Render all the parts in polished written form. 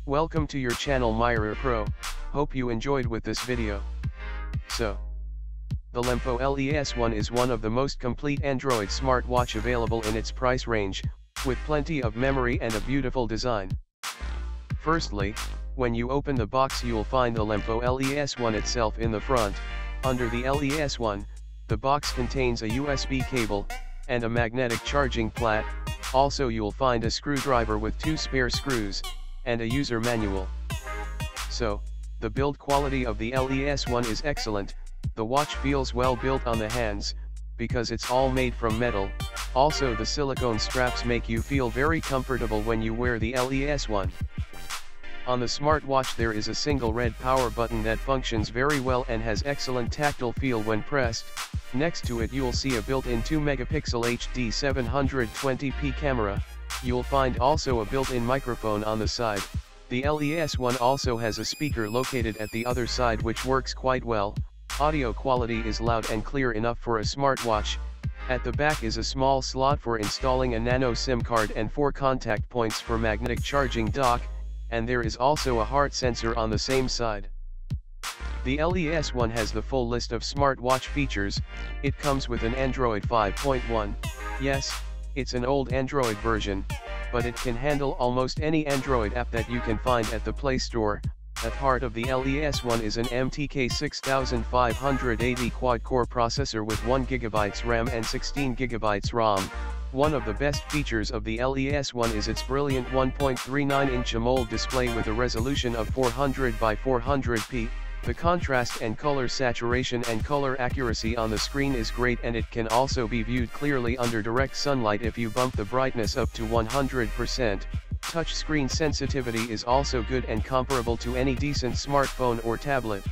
Welcome to your channel Myra Pro, hope you enjoyed with this video. So, the Lempo LES1 is one of the most complete Android smartwatch available in its price range, with plenty of memory and a beautiful design. Firstly, when you open the box you'll find the Lempo LES1 itself in the front. Under the LES1, the box contains a USB cable, and a magnetic charging plat. Also you'll find a screwdriver with 2 spare screws, and a user manual. So, the build quality of the LES1 is excellent. The watch feels well built on the hands, because it's all made from metal. Also the silicone straps make you feel very comfortable when you wear the LES1. On the smartwatch there is a single red power button that functions very well and has excellent tactile feel when pressed. Next to it you'll see a built-in 2-megapixel HD 720p camera. You'll find also a built-in microphone on the side. The LES1 also has a speaker located at the other side which works quite well. Audio quality is loud and clear enough for a smartwatch. At the back is a small slot for installing a nano SIM card and 4 contact points for magnetic charging dock, and there is also a heart sensor on the same side. The LES1 has the full list of smartwatch features. It comes with an Android 5.1. Yes, it's an old Android version, but it can handle almost any Android app that you can find at the Play Store. At heart of the LES1 is an MTK 6580 quad-core processor with 1GB RAM and 16GB ROM. One of the best features of the LES1 is its brilliant 1.39-inch AMOLED display with a resolution of 400 by 400p. The contrast and color saturation and color accuracy on the screen is great, and it can also be viewed clearly under direct sunlight if you bump the brightness up to 100%. Touch screen sensitivity is also good and comparable to any decent smartphone or tablet.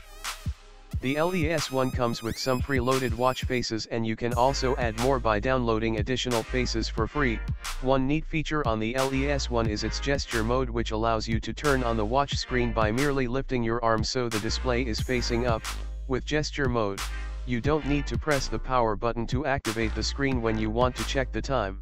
The LES1 comes with some preloaded watch faces, and you can also add more by downloading additional faces for free. One neat feature on the LES1 is its gesture mode, which allows you to turn on the watch screen by merely lifting your arm so the display is facing up. With gesture mode, you don't need to press the power button to activate the screen when you want to check the time.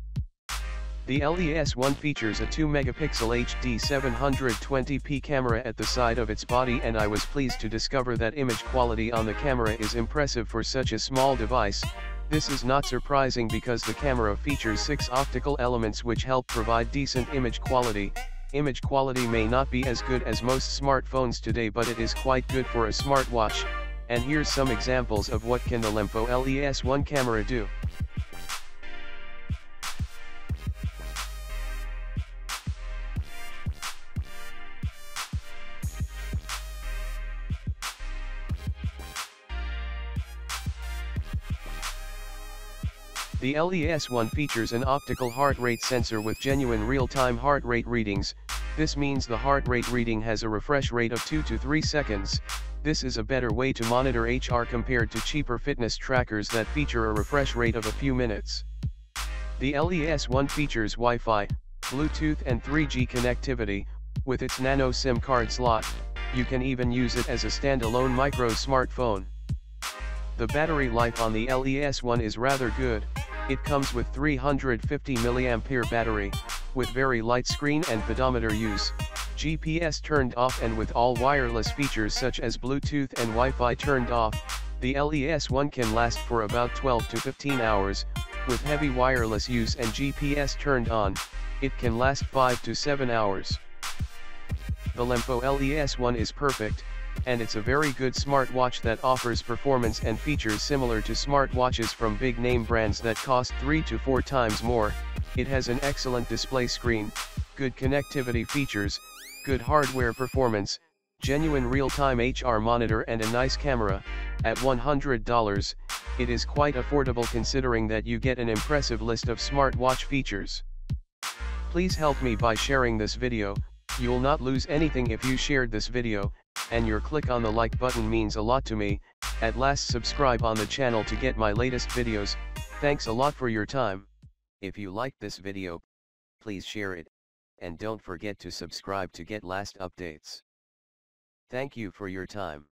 The LES1 features a 2-megapixel HD 720p camera at the side of its body, and I was pleased to discover that image quality on the camera is impressive for such a small device. This is not surprising because the camera features 6 optical elements which help provide decent image quality. Image quality may not be as good as most smartphones today, but it is quite good for a smartwatch, and here's some examples of what can the Lempo LES1 camera do. The LES1 features an optical heart rate sensor with genuine real-time heart rate readings. This means the heart rate reading has a refresh rate of 2 to 3 seconds. This is a better way to monitor HR compared to cheaper fitness trackers that feature a refresh rate of a few minutes. The LES1 features Wi-Fi, Bluetooth and 3G connectivity. With its nano SIM card slot, you can even use it as a standalone micro smartphone. The battery life on the LES1 is rather good. It comes with 350 mAh battery, with very light screen and pedometer use, GPS turned off, and with all wireless features such as Bluetooth and Wi-Fi turned off. The LES1 can last for about 12 to 15 hours, with heavy wireless use and GPS turned on, it can last 5 to 7 hours. The Lempo LES1 is perfect, and it's a very good smartwatch that offers performance and features similar to smartwatches from big name brands that cost 3 to 4 times more. It has an excellent display screen, good connectivity features, good hardware performance, genuine real-time HR monitor and a nice camera. At $100, it is quite affordable considering that you get an impressive list of smartwatch features. Please help me by sharing this video. You'll not lose anything if you shared this video, and your click on the like button means a lot to me. At last, subscribe on the channel to get my latest videos. Thanks a lot for your time. If you liked this video, please share it, and don't forget to subscribe to get last updates. Thank you for your time.